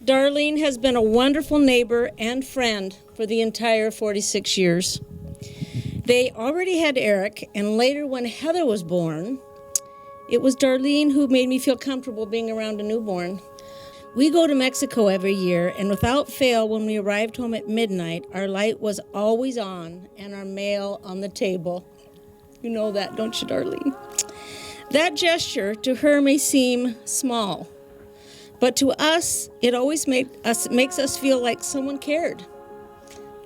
Darlene has been a wonderful neighbor and friend for the entire 46 years. They already had Eric, and later when Heather was born, it was Darlene who made me feel comfortable being around a newborn. We go to Mexico every year, and without fail, when we arrived home at midnight, our light was always on and our mail on the table. You know that, don't you, Darlene? That gesture to her may seem small, but to us, it always makes us feel like someone cared.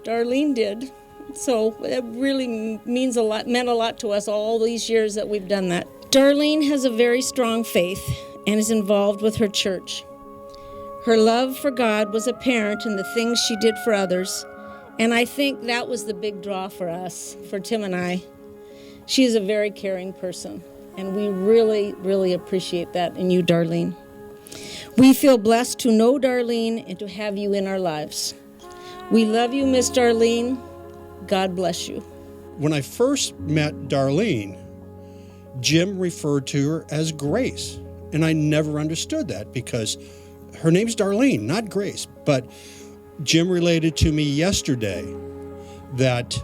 Darlene did. So it really meant a lot to us all these years that we've done that. Darlene has a very strong faith and is involved with her church. Her love for God was apparent in the things she did for others, and I think that was the big draw for us, for Tim and I. She is a very caring person, and we really, really appreciate that in you, Darlene. We feel blessed to know Darlene and to have you in our lives. We love you, Miss Darlene. God bless you. When I first met Darlene, Jim referred to her as Grace, and I never understood that because her name's Darlene, not Grace. But Jim related to me yesterday that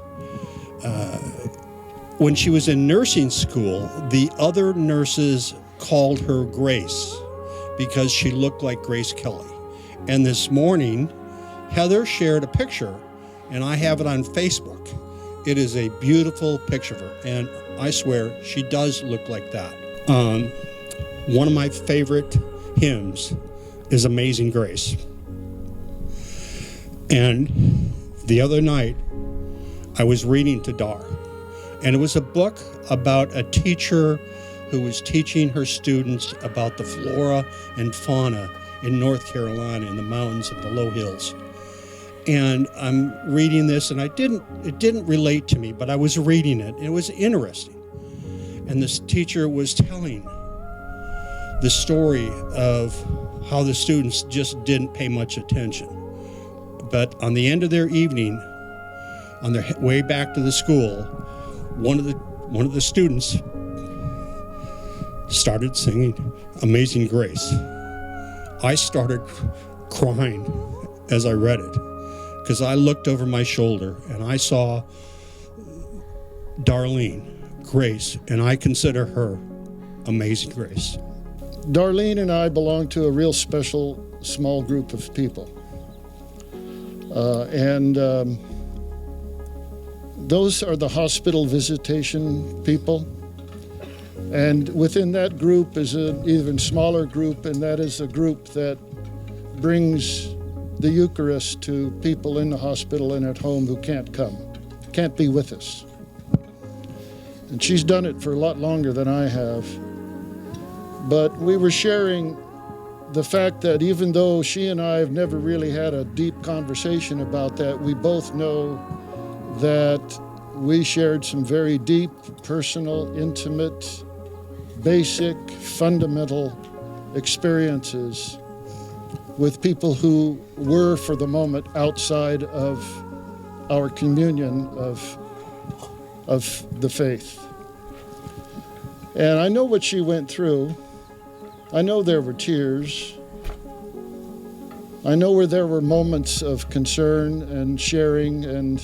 when she was in nursing school, the other nurses called her Grace because she looked like Grace Kelly. And this morning, Heather shared a picture, and I have it on Facebook. It is a beautiful picture of her, and I swear she does look like that. One of my favorite hymns is Amazing Grace. And the other night, I was reading to Dar, and it was a book about a teacher who was teaching her students about the flora and fauna in North Carolina in the mountains and the low hills. And I'm reading this, and it didn't relate to me, but I was reading it, and it was interesting. And this teacher was telling the story of how the students just didn't pay much attention. But on the end of their evening, on their way back to the school, one of the students started singing Amazing Grace. I started crying as I read it, because I looked over my shoulder and I saw Darlene, Grace, and I consider her Amazing Grace. Darlene and I belong to a real special small group of people. Those are the hospital visitation people. And within that group is an even smaller group, and that is a group that brings the Eucharist to people in the hospital and at home who can't be with us. And she's done it for a lot longer than I have. But we were sharing the fact that even though she and I have never really had a deep conversation about that, we both know that we shared some very deep, personal, intimate, basic, fundamental experiences with people who were, for the moment, outside of our communion of the faith. And I know what she went through. I know there were tears. I know where there were moments of concern and sharing and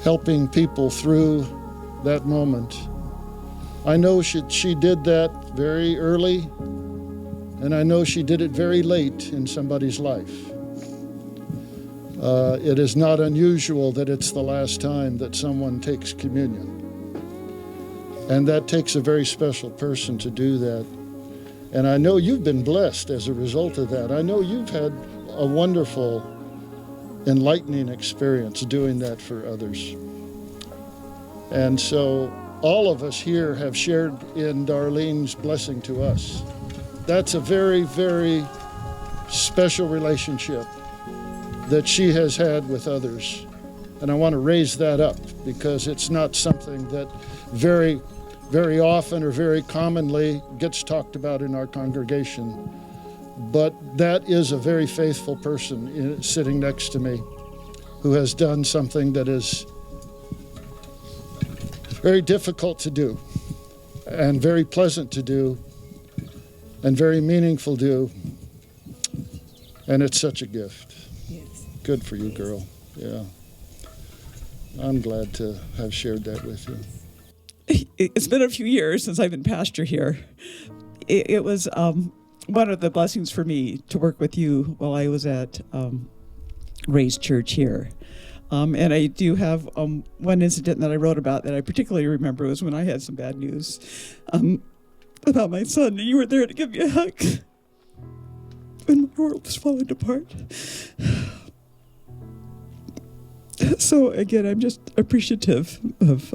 helping people through that moment. I know she did that very early, and I know she did it very late in somebody's life. It is not unusual that it's the last time that someone takes communion. And that takes a very special person to do that. And I know you've been blessed as a result of that. I know you've had a wonderful, enlightening experience doing that for others. And so all of us here have shared in Darlene's blessing to us. That's a very, very special relationship that she has had with others. And I want to raise that up because it's not something that very, very often or very commonly gets talked about in our congregation. But that is a very faithful person sitting next to me who has done something that is very difficult to do and very pleasant to do and very meaningful to do. And it's such a gift. Yes. Good for you, girl. Yeah. I'm glad to have shared that with you. It's been a few years since I've been pastor here. It was one of the blessings for me to work with you while I was at Ray's church here. And I do have one incident that I wrote about that I particularly remember was when I had some bad news about my son, and you were there to give me a hug when my world was falling apart. So again, I'm just appreciative of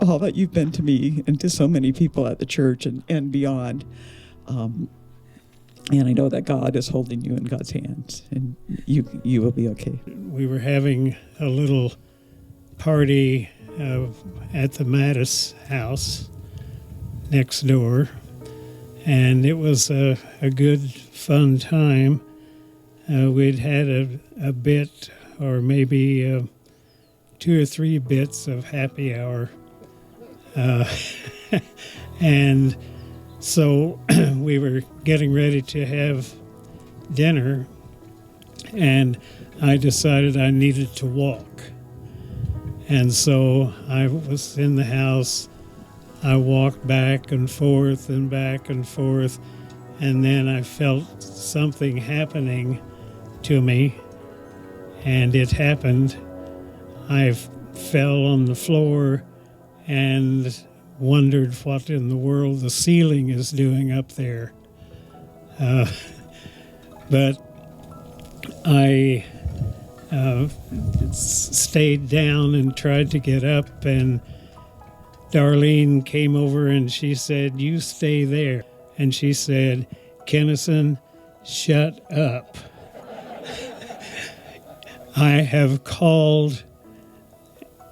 all that you've been to me and to so many people at the church and beyond. And I know that God is holding you in God's hands, and you will be okay. We were having a little party at the Mattis house next door, and it was a good, fun time. We'd had a bit, or maybe 2 or 3 bits of happy hour. And so we were getting ready to have dinner, and I decided I needed to walk. And so I was in the house. I walked back and forth and back and forth, and then I felt something happening to me, and it happened. I fell on the floor and wondered what in the world the ceiling is doing up there. But I stayed down and tried to get up, and Darlene came over and she said, "You stay there." And she said, "Kennison, shut up. I have called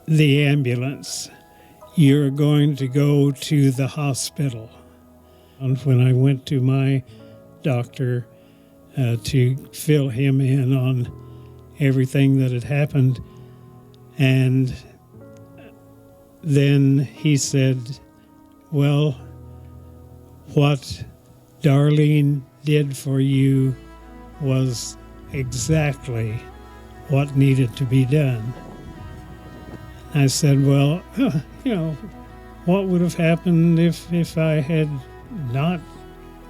the ambulance. You're going to go to the hospital." And when I went to my doctor to fill him in on everything that had happened, and then he said, "Well, what Darlene did for you was exactly what needed to be done." I said, "Well, what would have happened if I had not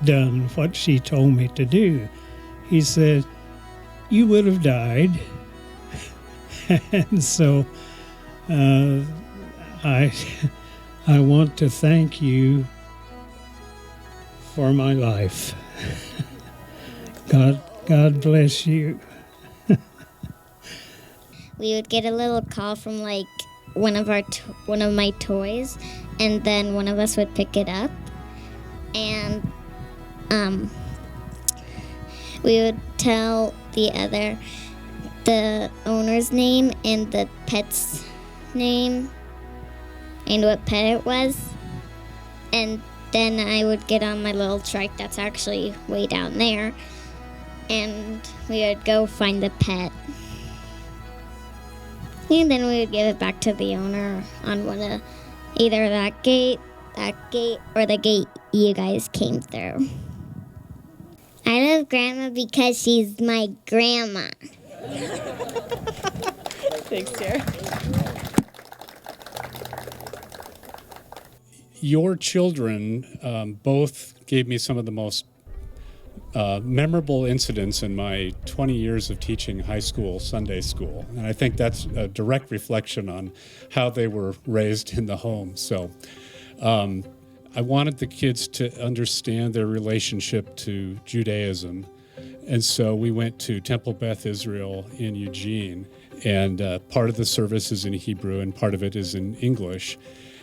done what she told me to do?" He said, "You would have died." And so I want to thank you for my life. God bless you. We would get a little call from like one of my toys, and then one of us would pick it up, and we would tell the owner's name and the pet's name and what pet it was, and then I would get on my little trike that's actually way down there, and we would go find the pet. And then we would give it back to the owner on either that gate, or the gate you guys came through. I love Grandma because she's my grandma. Thanks, dear. Your children both gave me some of the most memorable incidents in my 20 years of teaching high school Sunday school. And I think that's a direct reflection on how they were raised in the home. So I wanted the kids to understand their relationship to Judaism. And so we went to Temple Beth Israel in Eugene. And part of the service is in Hebrew and part of it is in English.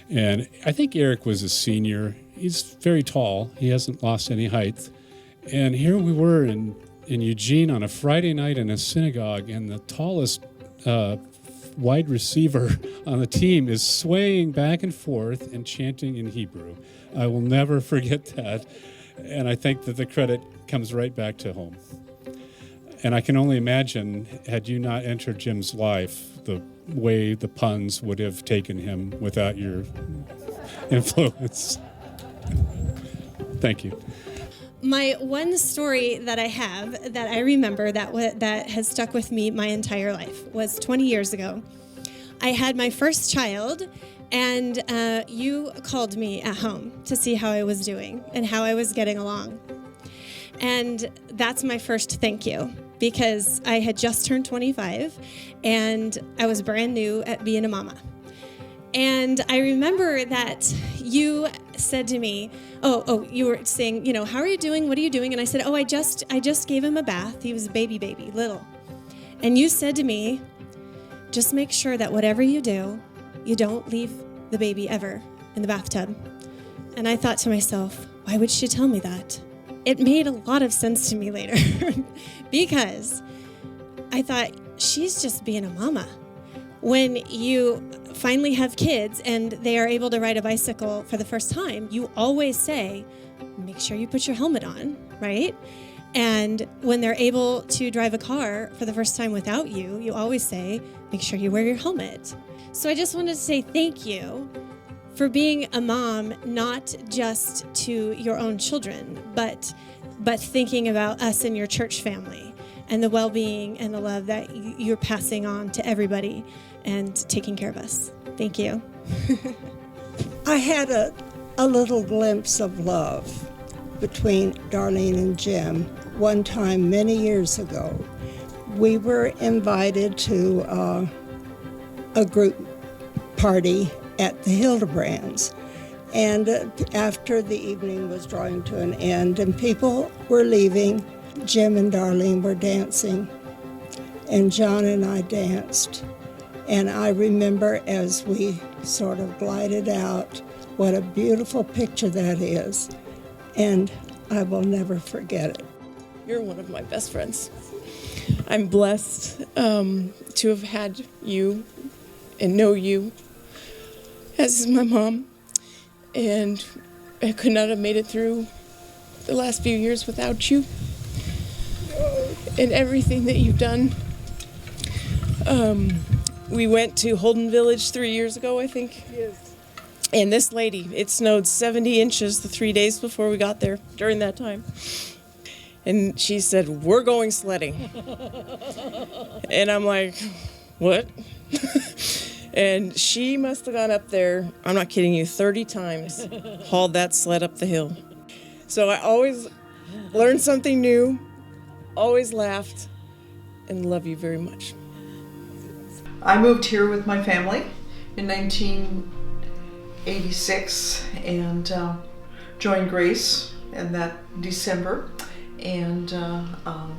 And I think Eric was a senior. He's very tall. He hasn't lost any height. And here we were in Eugene on a Friday night in a synagogue, and the tallest wide receiver on the team is swaying back and forth and chanting in Hebrew. I will never forget that. And I think that the credit comes right back to home. And I can only imagine, had you not entered Jim's life, the way the puns would have taken him without your influence. Thank you. my one story that I have that I remember that has stuck with me my entire life was 20 years ago. I had my first child, and you called me at home to see how I was doing and how I was getting along. And that's my first thank you, because I had just turned 25 and I was brand new at being a mama. And I remember that you said to me, you were saying, how are you doing? What are you doing? And I said, I just gave him a bath. He was a baby, little. And you said to me, just make sure that whatever you do, you don't leave the baby ever in the bathtub. And I thought to myself, why would she tell me that? It made a lot of sense to me later because I thought, she's just being a mama. When you finally have kids and they are able to ride a bicycle for the first time, you always say, make sure you put your helmet on, right? And when they're able to drive a car for the first time without you, you always say, make sure you wear your helmet. So I just wanted to say thank you for being a mom, not just to your own children, but thinking about us and your church family and the well-being and the love that you're passing on to everybody and taking care of us. Thank you. I had a little glimpse of love between Darlene and Jim one time many years ago. We were invited to a group party at the Hildebrands. And after the evening was drawing to an end and people were leaving, Jim and Darlene were dancing, and John and I danced. And I remember as we sort of glided out, what a beautiful picture that is. And I will never forget it. You're one of my best friends. I'm blessed to have had you and know you, as is my mom. And I could not have made it through the last few years without you and everything that you've done. We went to Holden Village 3 years ago, I think. Yes. And this lady, it snowed 70 inches the 3 days before we got there during that time. And she said, we're going sledding. And I'm like, what? And she must have gone up there, I'm not kidding you, 30 times, hauled that sled up the hill. So I always learned something new, always laughed, and love you very much. I moved here with my family in 1986 and joined Grace in that December. And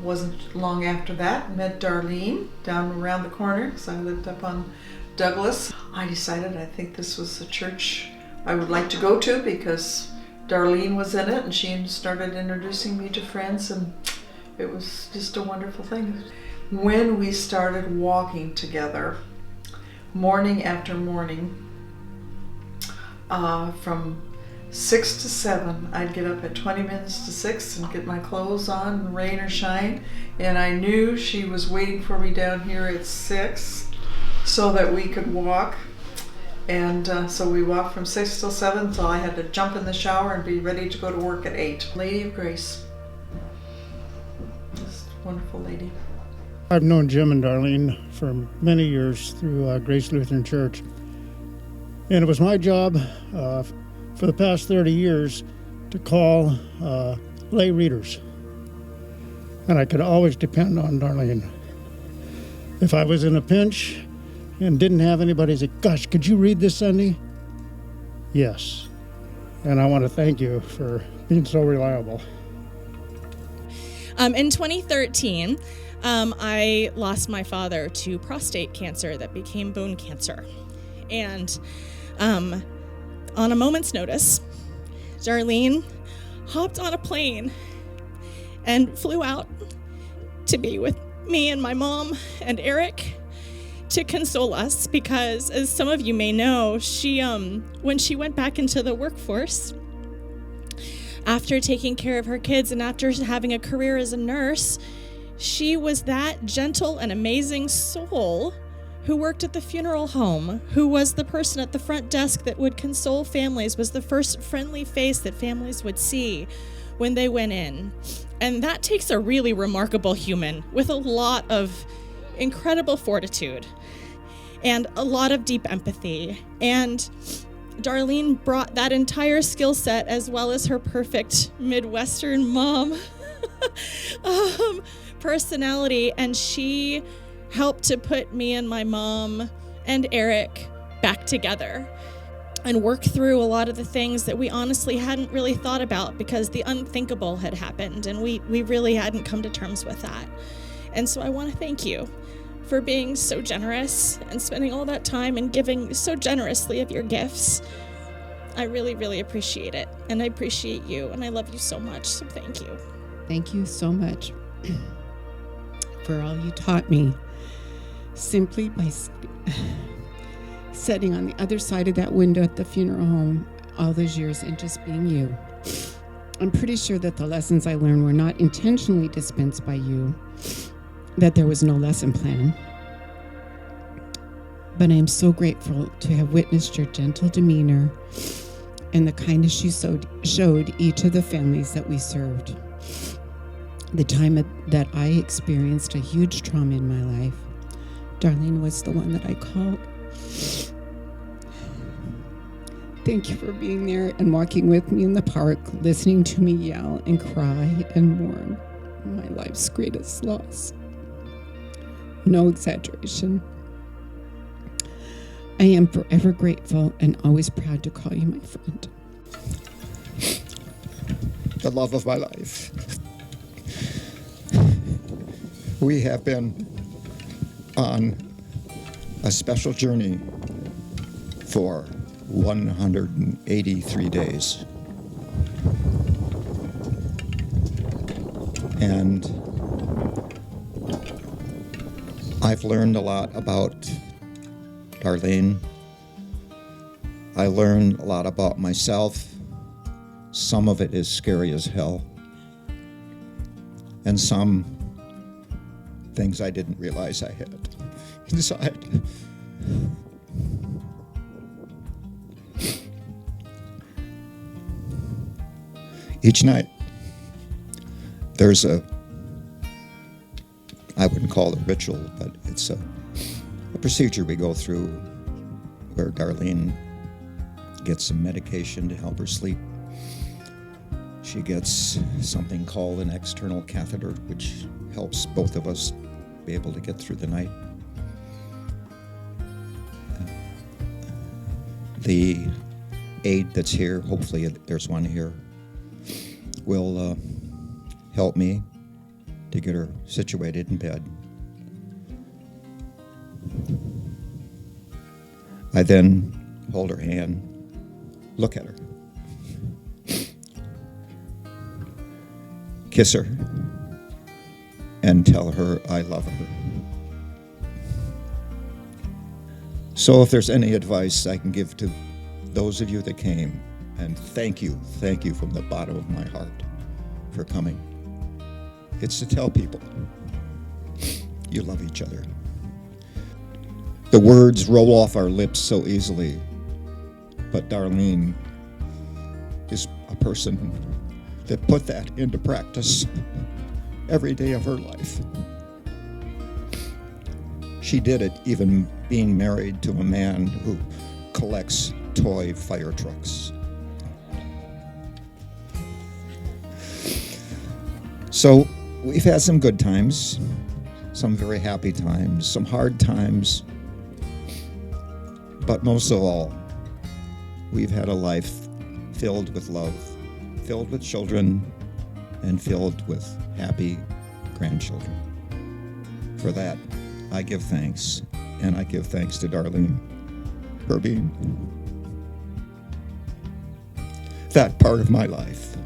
wasn't long after that, met Darlene down around the corner because I lived up on Douglas. I decided I think this was the church I would like to go to because Darlene was in it and she started introducing me to friends, and it was just a wonderful thing. When we started walking together, morning after morning, from 6 to 7, I'd get up at 20 minutes to 6 and get my clothes on, rain or shine, and I knew she was waiting for me down here at 6 so that we could walk. And so we walked from 6 till 7, so I had to jump in the shower and be ready to go to work at 8. Lady of Grace. Just a wonderful lady. I've known Jim and Darlene for many years through Grace Lutheran Church. And it was my job for the past 30 years to call lay readers. And I could always depend on Darlene. If I was in a pinch and didn't have anybody say, gosh, could you read this Sunday? Yes. And I want to thank you for being so reliable. In 2013, I lost my father to prostate cancer that became bone cancer. And on a moment's notice, Darlene hopped on a plane and flew out to be with me and my mom and Eric to console us because, as some of you may know, she when she went back into the workforce after taking care of her kids and after having a career as a nurse, she was that gentle and amazing soul who worked at the funeral home, who was the person at the front desk that would console families, was the first friendly face that families would see when they went in. And that takes a really remarkable human with a lot of incredible fortitude and a lot of deep empathy. And Darlene brought that entire skill set, as well as her perfect Midwestern mom personality, and she helped to put me and my mom and Eric back together and work through a lot of the things that we honestly hadn't really thought about, because the unthinkable had happened and we really hadn't come to terms with that. And so I want to thank you for being so generous and spending all that time and giving so generously of your gifts. I really, really appreciate it. And I appreciate you. And I love you so much. So thank you. Thank you so much for all you taught me, simply by sitting on the other side of that window at the funeral home all those years and just being you. I'm pretty sure that the lessons I learned were not intentionally dispensed by you, that there was no lesson plan. But I am so grateful to have witnessed your gentle demeanor and the kindness you showed each of the families that we served. The time that I experienced a huge trauma in my life, Darlene was the one that I called. Thank you for being there and walking with me in the park, listening to me yell and cry and mourn my life's greatest loss. No exaggeration. I am forever grateful and always proud to call you my friend. The love of my life. We have been on a special journey for 183 days. And I've learned a lot about Darlene. I learned a lot about myself. Some of it is scary as hell. And some things I didn't realize I had inside. Each night, there's I wouldn't call it a ritual, but it's a procedure we go through where Darlene gets some medication to help her sleep. She gets something called an external catheter, which helps both of us be able to get through the night. The aide that's here, hopefully there's one here, will help me to get her situated in bed. I then hold her hand, look at her, kiss her, and tell her I love her. So if there's any advice I can give to those of you that came, and thank you from the bottom of my heart for coming, it's to tell people you love each other. The words roll off our lips so easily, but Darlene is a person that put that into practice every day of her life. She did it even being married to a man who collects toy fire trucks. So we've had some good times, some very happy times, some hard times, but most of all, we've had a life filled with love, filled with children, and filled with happy grandchildren. For that, I give thanks, and I give thanks to Darlene for being that part of my life.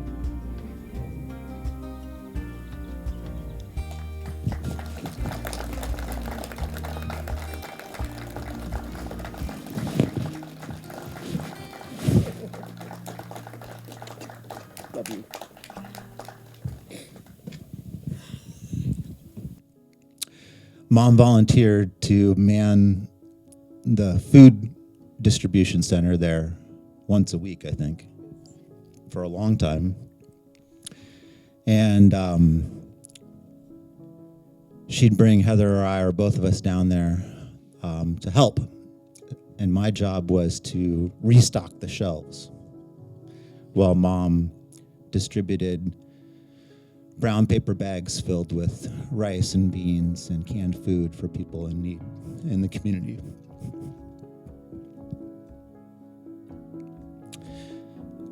Love you. Mom volunteered to man the food distribution center there once a week, I think, for a long time. And she'd bring Heather or I or both of us down there to help. And my job was to restock the shelves while Mom distributed brown paper bags filled with rice and beans and canned food for people in need in the community.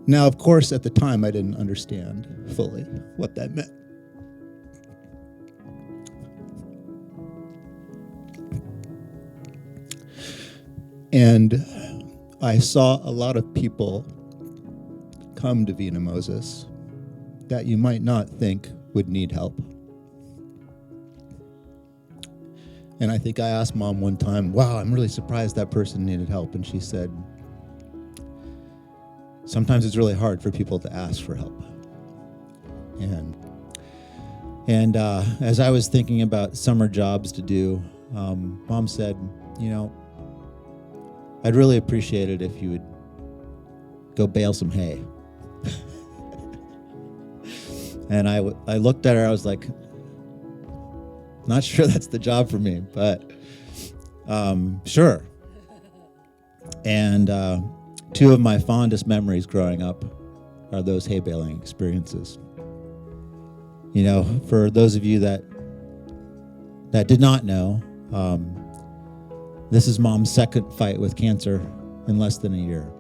Now, of course, at the time, I didn't understand fully what that meant. And I saw a lot of people come to Vina Moses that you might not think would need help. And I think I asked Mom one time, wow, I'm really surprised that person needed help. And she said, sometimes it's really hard for people to ask for help. And as I was thinking about summer jobs to do, Mom said, you know, I'd really appreciate it if you would go bale some hay. And I looked at her, I was like, not sure that's the job for me, but sure. And two of my fondest memories growing up are those hay baling experiences. You know, for those of you that did not know, this is Mom's second fight with cancer in less than a year.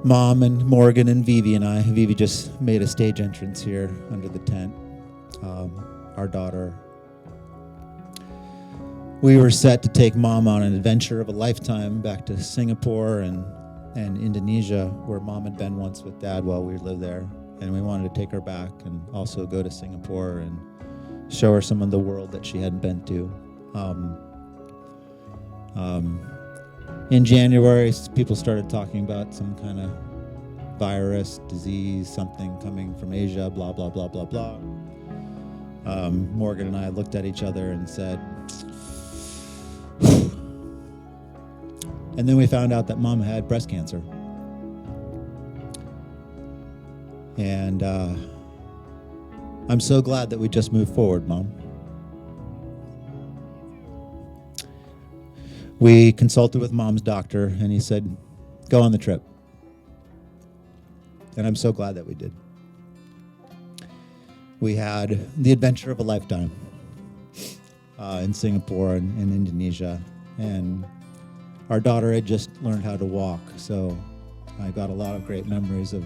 Mom and Morgan and Vivi and I, Vivi just made a stage entrance here under the tent. Our daughter. We were set to take Mom on an adventure of a lifetime back to Singapore and Indonesia, where Mom had been once with Dad while we lived there. And we wanted to take her back and also go to Singapore and show her some of the world that she hadn't been to. In January, people started talking about some kind of virus, disease, something coming from Asia, blah, blah, blah, blah, blah. Morgan and I looked at each other and said, and then we found out that Mom had breast cancer. And I'm so glad that we just moved forward, Mom. We consulted with Mom's doctor, and he said, go on the trip. And I'm so glad that we did. We had the adventure of a lifetime in Singapore and in Indonesia. And our daughter had just learned how to walk, so I got a lot of great memories of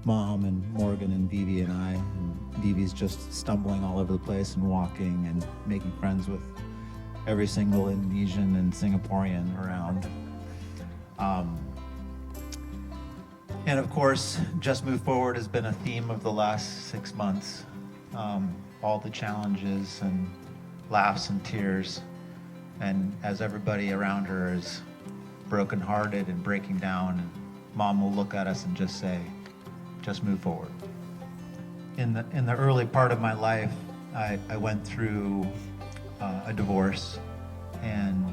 Mom and Morgan and Vivi and I. And Vivi's just stumbling all over the place and walking and making friends with every single Indonesian and Singaporean around. And of course, Just Move Forward has been a theme of the last 6 months. All the challenges and laughs and tears. And as everybody around her is brokenhearted and breaking down, and Mom will look at us and just say, just move forward. In the early part of my life, I went through a divorce, and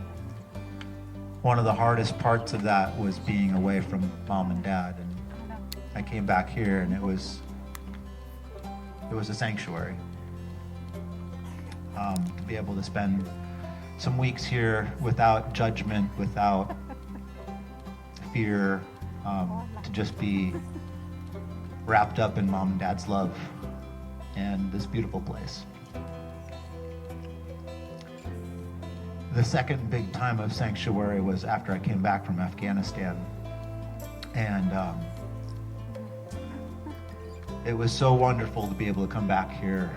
one of the hardest parts of that was being away from Mom and Dad. And I came back here, and it was a sanctuary to be able to spend some weeks here without judgment, without fear, to just be wrapped up in Mom and Dad's love and this beautiful place. The second big time of sanctuary was after I came back from Afghanistan. And it was so wonderful to be able to come back here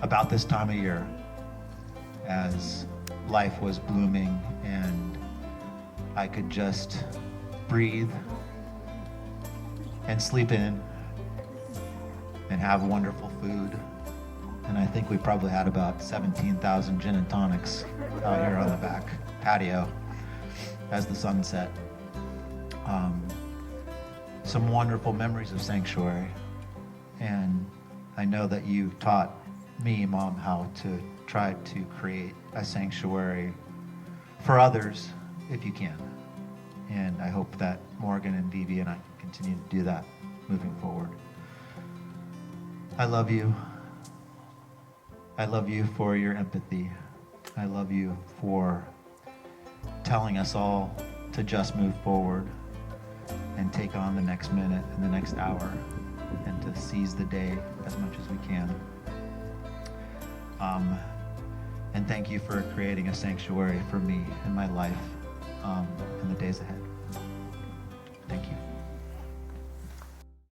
about this time of year as life was blooming and I could just breathe and sleep in and have wonderful food. And I think we probably had about 17,000 gin and tonics out here on the back patio as the sun set. Some wonderful memories of sanctuary. And I know that you taught me, Mom, how to try to create a sanctuary for others if you can. And I hope that Morgan and Vivi and I can continue to do that moving forward. I love you. I love you for your empathy. I love you for telling us all to just move forward and take on the next minute and the next hour and to seize the day as much as we can. And thank you for creating a sanctuary for me in my life in the days ahead. Thank you.